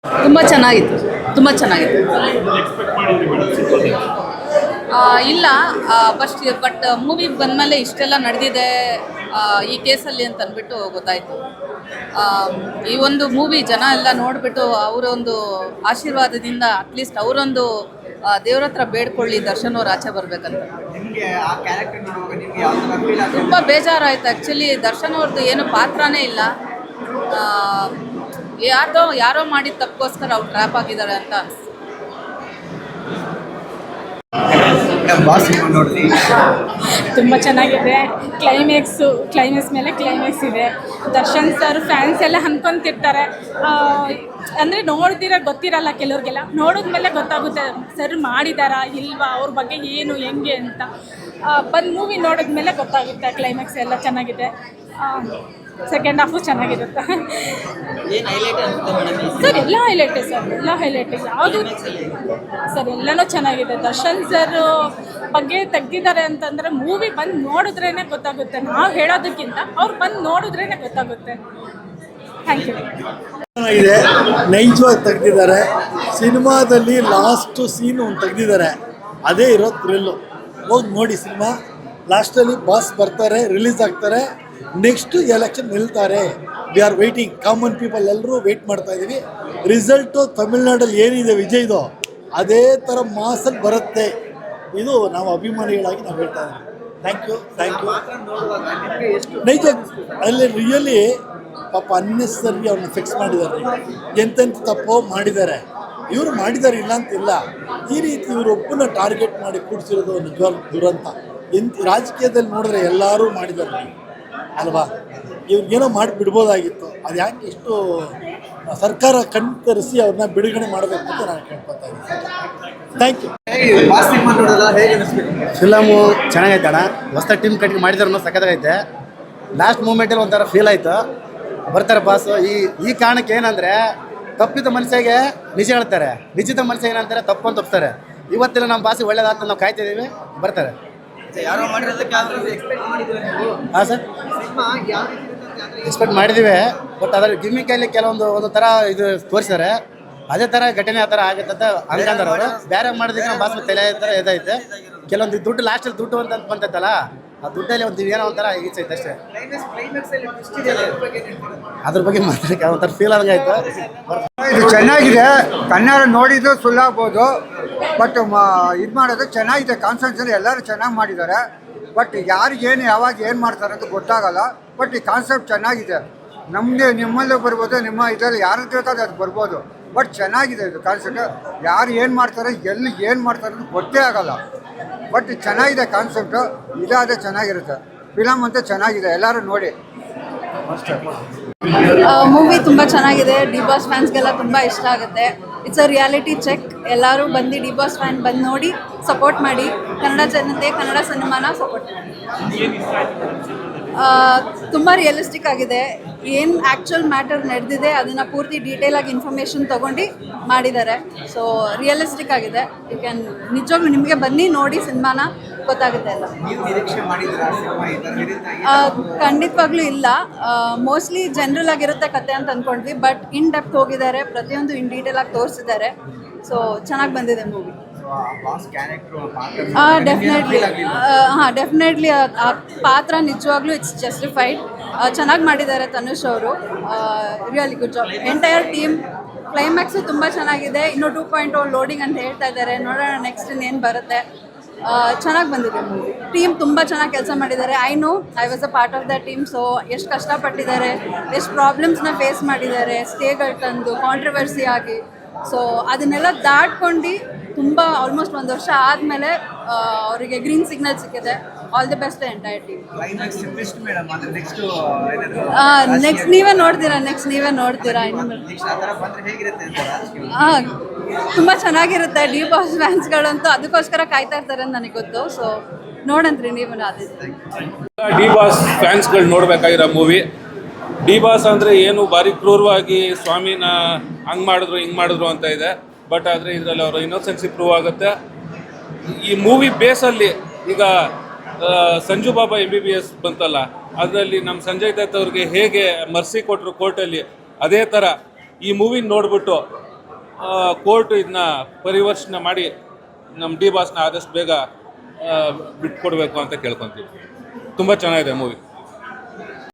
ತುಂಬ ಚೆನ್ನಾಗಿತ್ತು, ತುಂಬ ಚೆನ್ನಾಗಿತ್ತು. ಇಲ್ಲ, ಬಟ್ ಮೂವಿಗೆ ಬಂದಮೇಲೆ ಇಷ್ಟೆಲ್ಲ ನಡೆದಿದೆ ಈ ಕೇಸಲ್ಲಿ ಅಂತ ಅಂದ್ಬಿಟ್ಟು ಗೊತ್ತಾಯಿತು. ಈ ಒಂದು ಮೂವಿ ಜನ ಎಲ್ಲ ನೋಡಿಬಿಟ್ಟು ಅವರೊಂದು ಆಶೀರ್ವಾದದಿಂದ ಅಟ್ಲೀಸ್ಟ್ ಅವರೊಂದು ದೇವ್ರ ಹತ್ರ ಬೇಡ್ಕೊಳ್ಳಿ ದರ್ಶನ್ ಅವ್ರು ಆಚೆ ಬರ್ಬೇಕಂತ. ತುಂಬ ಬೇಜಾರಾಯಿತು ಆ್ಯಕ್ಚುಲಿ. ದರ್ಶನ್ ಅವ್ರದ್ದು ಏನು ಪಾತ್ರನೇ ಇಲ್ಲ. ಯಾರೋ ಮಾಡಿದ ತಪ್ಪಗೋಸ್ಕರ ಅವ್ರು ಟ್ರ್ಯಾಪ್ ಆಗಿದ್ದಾರೆ ಅಂತ ಅನಿಸ್ತು. ತುಂಬ ಚೆನ್ನಾಗಿದೆ. ಕ್ಲೈಮ್ಯಾಕ್ಸ್ ಮೇಲೆ ಕ್ಲೈಮ್ಯಾಕ್ಸ್ ಇದೆ. ದರ್ಶನ್ ಸರ್ ಫ್ಯಾನ್ಸ್ ಎಲ್ಲ ಅನ್ಕೊಂತಿರ್ತಾರೆ, ಅಂದರೆ ನೋಡ್ದಿರ ಗೊತ್ತಿರಲ್ಲ ಕೆಲವ್ರಿಗೆಲ್ಲ. ನೋಡಿದ್ಮೇಲೆ ಗೊತ್ತಾಗುತ್ತೆ ಸರ್ ಮಾಡಿದಾರಾ ಇಲ್ವಾ, ಅವ್ರ ಬಗ್ಗೆ ಏನು ಹೆಂಗೆ ಅಂತ. ಬಂದು ಮೂವಿ ನೋಡಿದ್ಮೇಲೆ ಗೊತ್ತಾಗುತ್ತೆ. ಕ್ಲೈಮ್ಯಾಕ್ಸ್ ಎಲ್ಲ ಚೆನ್ನಾಗಿದೆ. ಸೆಕೆಂಡ್ ಹಾಫು ಚೆನ್ನಾಗಿರುತ್ತೆ. ಸರ್ ಎಲ್ಲ ಹೈಲೈಟೇ ಯಾವುದು ಸರ್ ಎಲ್ಲನೂ ಚೆನ್ನಾಗಿದೆ. ದರ್ಶನ್ ಸರ್ ಬಗ್ಗೆ ತೆಗ್ದಿದ್ದಾರೆ ಅಂತಂದರೆ ಮೂವಿ ಬಂದು ನೋಡಿದ್ರೇ ಗೊತ್ತಾಗುತ್ತೆ. ನಾವು ಹೇಳೋದಕ್ಕಿಂತ ಅವ್ರು ಬಂದು ನೋಡಿದ್ರೇ ಗೊತ್ತಾಗುತ್ತೆ. Thank you. ಚೆನ್ನಾಗಿದೆ, ನೈಜವಾಗಿ ತೆಗ್ದಿದ್ದಾರೆ. ಸಿನಿಮಾದಲ್ಲಿ ಲಾಸ್ಟ್ ಸೀನ್ ಒಂದು ತೆಗ್ದಿದ್ದಾರೆ, ಅದೇ ಇರೋ ಥ್ರಿಲ್ಲು. ಹೋಗಿ ನೋಡಿ ಸಿನಿಮಾ. ಲಾಸ್ಟಲ್ಲಿ ಬಾಸ್ ಬರ್ತಾರೆ, ರಿಲೀಸ್ ಆಗ್ತಾರೆ, ನೆಕ್ಸ್ಟ್ ಎಲೆಕ್ಷನ್ ನಿಲ್ತಾರೆ. We are waiting. Common people ಎಲ್ಲರೂ ವೆಯ್ಟ್ ಮಾಡ್ತಾ ಇದ್ದೀವಿ. ರಿಸಲ್ಟು ತಮಿಳ್ನಾಡಲ್ಲಿ ಏನಿದೆ ವಿಜಯ್ದು ಅದೇ ಥರ ಮಾಸಲ್ಲಿ ಬರುತ್ತೆ. ಇದು ನಾವು ಅಭಿಮಾನಿಗಳಾಗಿ ನಾವು ಹೇಳ್ತಾ ಇದ್ದೀವಿ. Thank you. ನೈಜ ಅಲ್ಲಿ ರಿಯಲಿ ಪಾಪ ಅನ್ನೆಸರಿ ಅವ್ರನ್ನ ಫಿಕ್ಸ್ ಮಾಡಿದ್ದಾರೆ. ಎಂತೆಂಥ ತಪ್ಪು ಮಾಡಿದ್ದಾರೆ ಇವರು ಮಾಡಿದ್ದಾರೆ, ಇಲ್ಲ ಅಂತಿಲ್ಲ. ಈ ರೀತಿ ಇವರೊಬ್ಬನ ಟಾರ್ಗೆಟ್ ಮಾಡಿ ಕೂಡಿಸಿರೋದು ನಿಜವಾಗ್ಲೂ ದುರಂತ. ರಾಜಕೀಯದಲ್ಲಿ ನೋಡಿದ್ರೆ ಎಲ್ಲರೂ ಮಾಡಿದ್ದಾರೆ ಅಲ್ವಾ. ಇವ್ರಿಗೇನೋ ಮಾಡಿ ಬಿಡ್ಬೋದಾಗಿತ್ತು. ಅದು ಯಾಕೆ ಇಷ್ಟು ಸರ್ಕಾರ ಕಣ್ತರಿಸಿ ಅವ್ರನ್ನ ಬಿಡುಗಡೆ ಮಾಡಬೇಕು ಅಂತ ನಾನು ಕೇಳ್ಕೊತಾ ಇದ್ದೀನಿ. Thank you. ಫಿಲಮು ಚೆನ್ನಾಗೈತೆ ಅಣ್ಣ. ಹೊಸ ಟೀಮ್ ಕಟ್ಟಿ ಮಾಡಿದ್ರು ಸಖತ್ತಾಗೈತೆ. ಲಾಸ್ಟ್ ಮೂಮೆಂಟಲ್ಲಿ ಒಂಥರ ಫೀಲ್ ಆಯಿತು. ಬರ್ತಾರೆ ಬಾಸು. ಈ ಕಾರಣಕ್ಕೆ ಏನಂದರೆ ತಪ್ಪಿದ ಮನುಷ್ಯಗೆ ನಿಜ ಹೇಳ್ತಾರೆ, ನಿಜದ ಮನುಷ್ಯ ಏನಂತಾರೆ ತಪ್ಪು ಅಂತ ತಪ್ತಾರೆ. ಇವತ್ತಿನ ನಮ್ಮ ಬಾಸಿಗೆ ಒಳ್ಳೇದಾಗ್ತದೆ ನಾವು ಕಾಯ್ತಿದ್ದೀವಿ, ಬರ್ತಾರೆ. ಹಾಂ ಸರ್, ಎಕ್ಸ್ಪೆಕ್ಟ್ ಮಾಡಿದ್ದೀವಿ. ಬಟ್ ಅದರ ಗಿಮ್ಮಿಕಲ್ಲಿ ಒಂದು ಥರ ಇದು ತೋರಿಸಿದ್ದಾರೆ. ಅದೇ ಥರ ಘಟನೆ ಆ ಥರ ಆಗುತ್ತೆ ಅಂತ ಅನ್ಕೊಂಡಾರ ಅವರು. ಬೇರೆ ಮಾಡೋದಕ್ಕೆ ನಮ್ಮ ಬಾಸ್ ತಲೆ ಥರ ಇದೈತೆ. ಕೆಲವೊಂದು ದುಡ್ಡು ಲಾಸ್ಟಲ್ಲಿ ದುಡ್ಡು ಅಂತ ಬಂತೈತಲ್ಲ, ಆ ದುಡ್ಡಲ್ಲಿ ಒಂದು ಏನೋ ಒಂಥರ ಈಚೈತೆ ಅಷ್ಟೇ. ಅದ್ರ ಬಗ್ಗೆ ಮಾತಾಡೋಕ್ಕೆ ಒಂಥರ ಫೀಲ್ ಆದಂಗಾಯ್ತು. ಇದು ಚೆನ್ನಾಗಿದೆ. ಕನ್ನಡ ನೋಡಿದ್ದು ಸುಳ್ಳಾಗ್ಬೋದು, ಬಟ್ ಇದು ಮಾಡೋದು ಚೆನ್ನಾಗಿದೆ. ಕಾನ್ಸೆಪ್ಟ್ಸಲ್ಲಿ ಎಲ್ಲರೂ ಚೆನ್ನಾಗಿ ಮಾಡಿದ್ದಾರೆ. ಬಟ್ ಯಾರಿಗೇನು ಯಾವಾಗ ಏನು ಮಾಡ್ತಾರೆ ಅಂತ ಗೊತ್ತಾಗಲ್ಲ. ಬಟ್ ಈ ಕಾನ್ಸೆಪ್ಟ್ ಚೆನ್ನಾಗಿದೆ. ನಿಮ್ಮಲ್ಲೂ ಬರ್ಬೋದು, ನಿಮ್ಮ ಇದರಲ್ಲಿ ಯಾರು ಬೇಕಾದ್ರೆ ಅದು ಬರ್ಬೋದು. ಬಟ್ ಚೆನ್ನಾಗಿದೆ ಇದು ಕಾನ್ಸೆಪ್ಟ್. ಯಾರು ಏನು ಮಾಡ್ತಾರೆ, ಎಲ್ಲಿ ಏನು ಮಾಡ್ತಾರೆ ಅಂತ ಗೊತ್ತೇ ಆಗಲ್ಲ. ಬಟ್ ಚೆನ್ನಾಗಿದೆ ಕಾನ್ಸೆಪ್ಟು. ಇದಾದರೆ ಚೆನ್ನಾಗಿರುತ್ತೆ. ಫಿಲಮ್ ಅಂತ ಚೆನ್ನಾಗಿದೆ, ಎಲ್ಲರೂ ನೋಡಿ. ಮೂವಿ ತುಂಬ ಚೆನ್ನಾಗಿದೆ. ಡಿ ಬಾಸ್ ಫ್ಯಾನ್ಸ್ಗೆಲ್ಲ ತುಂಬ ಇಷ್ಟ ಆಗುತ್ತೆ. It's a reality check. ಎಲ್ಲರೂ ಬಂದು ಡಿ ಬಾಸ್ ಫ್ಯಾನ್ ಬಂದು ನೋಡಿ ಸಪೋರ್ಟ್ ಮಾಡಿ. ಕನ್ನಡ ಜನತೆ, ಕನ್ನಡ ಸಿನಿಮಾನ ಸಪೋರ್ಟ್ ಮಾಡಿ. ತುಂಬ ರಿಯಲಿಸ್ಟಿಕ್ ಆಗಿದೆ. ಏನು ಆ್ಯಕ್ಚುಯಲ್ ಮ್ಯಾಟರ್ ನಡೆದಿದೆ ಅದನ್ನು ಪೂರ್ತಿ ಡೀಟೇಲಾಗಿ ಇನ್ಫಾರ್ಮೇಷನ್ ತೊಗೊಂಡು ಮಾಡಿದ್ದಾರೆ. ಸೊ ರಿಯಲಿಸ್ಟಿಕ್ ಆಗಿದೆ. ಯು ಕ್ಯಾನ್ ನಿಜವಾಗ್ಲೂ ನಿಮಗೆ ಬನ್ನಿ ನೋಡಿ ಸಿನಿಮಾನ, ಗೊತ್ತಾಗುತ್ತೆ ಎಲ್ಲ. ಖಂಡಿತವಾಗ್ಲೂ ಇಲ್ಲ. ಮೋಸ್ಟ್ಲಿ ಜನರಲ್ ಆಗಿರುತ್ತೆ ಕತೆ ಅಂತ ಅಂದ್ಕೊಂಡ್ವಿ, ಬಟ್ ಇನ್ ಡೆಪ್ತ್ ಹೋಗಿದ್ದಾರೆ. ಪ್ರತಿಯೊಂದು ಇನ್ ಡೀಟೇಲಾಗಿ ತೋರಿಸಿದ್ದಾರೆ. ಸೊ ಚೆನ್ನಾಗಿ ಬಂದಿದೆ ಮೂವಿ. ಡೆಫಿನೆಟ್ಲಿ ಆ ಪಾತ್ರ ನಿಜವಾಗ್ಲೂ ಇಟ್ಸ್ ಜಸ್ಟಿಫೈಡ್. ಚೆನ್ನಾಗಿ ಮಾಡಿದ್ದಾರೆ ತನುಷ್ ಅವರು. Really good job. Entire team. Climax ತುಂಬ ಚೆನ್ನಾಗಿದೆ. ಇನ್ನು 2.0 ಲೋಡಿಂಗ್ ಅಂತ ಹೇಳ್ತಾ ಇದ್ದಾರೆ. ನೋಡೋಣ ನೆಕ್ಸ್ಟ್ ಇನ್ನೇನು ಬರುತ್ತೆ. ಚೆನ್ನಾಗಿ ಬಂದಿದೆ ಮೂವಿ. ಟೀಮ್ ತುಂಬ ಚೆನ್ನಾಗಿ ಕೆಲಸ ಮಾಡಿದ್ದಾರೆ. I was a part of the team. So ಎಷ್ಟು ಕಷ್ಟಪಟ್ಟಿದ್ದಾರೆ, ಎಷ್ಟು ಪ್ರಾಬ್ಲಮ್ಸ್ನ ಫೇಸ್ ಮಾಡಿದ್ದಾರೆ, ಸ್ಟೇಗಳು ತಂದು ಕಾಂಟ್ರವರ್ಸಿ ಆಗಿ. ಸೊ ಅದನ್ನೆಲ್ಲ ದಾಟ್ಕೊಂಡು ತುಂಬ ಆಲ್ಮೋಸ್ಟ್ 1 ವರ್ಷ ಆದಮೇಲೆ ಅವರಿಗೆ ಗ್ರೀನ್ ಸಿಗ್ನಲ್ ಸಿಕ್ಕಿದೆ. All the best entire team. Next ನೀವೇ ನೋಡ್ತೀರಾ. ತುಂಬ ಚೆನ್ನಾಗಿರುತ್ತೆ. ಡಿ ಬಾಸ್ ಫ್ಯಾನ್ಸ್ಗಳಂತೂ ಅದಕ್ಕೋಸ್ಕರ ಕಾಯ್ತಾ ಇರ್ತಾರೆ ಅಂತ ನನಗೆ ಗೊತ್ತು. ಸೊ ನೋಡಂತ್ರಿ ನೀವು. ಡಿ ಬಾಸ್ ಫ್ಯಾನ್ಸ್ಗಳು ನೋಡಬೇಕಾಗಿರೋ ಮೂವಿ. ಡಿ ಬಾಸ್ ಅಂದರೆ ಏನು ಭಾರಿ ಕ್ರೂರವಾಗಿ ಸ್ವಾಮಿನ ಹಂಗೆ ಮಾಡಿದ್ರು ಅಂತ ಇದೆ. ಬಟ್ ಆದರೆ ಇದರಲ್ಲಿ ಅವರ ಇನ್ನೋಸೆನ್ಸಿ ಪ್ರೂವ್ ಆಗುತ್ತೆ. ಈ ಮೂವಿ ಬೇಸಲ್ಲಿ ಈಗ ಸಂಜು ಬಾಬಾ MBBS ಬಂತಲ್ಲ, ಅದರಲ್ಲಿ ನಮ್ಮ ಸಂಜಯ್ ದತ್ ಅವ್ರಿಗೆ ಹೇಗೆ ಮರ್ಸಿ ಕೊಟ್ಟರು ಕೋರ್ಟಲ್ಲಿ, ಅದೇ ಥರ ಈ ಮೂವಿ ನೋಡಿಬಿಟ್ಟು ಕೋರ್ಟ್ ಇದನ್ನ ಪರಿವರ್ತನೆ ಮಾಡಿ ನಮ್ಮ ಡಿ ಬಾಸ್ನ ಆದಷ್ಟು ಬೇಗ ಬಿಟ್ಕೊಡ್ಬೇಕು ಅಂತ ಕೇಳ್ಕೊತೀವಿ. ತುಂಬ ಚೆನ್ನಾಗಿದೆ ಮೂವಿ.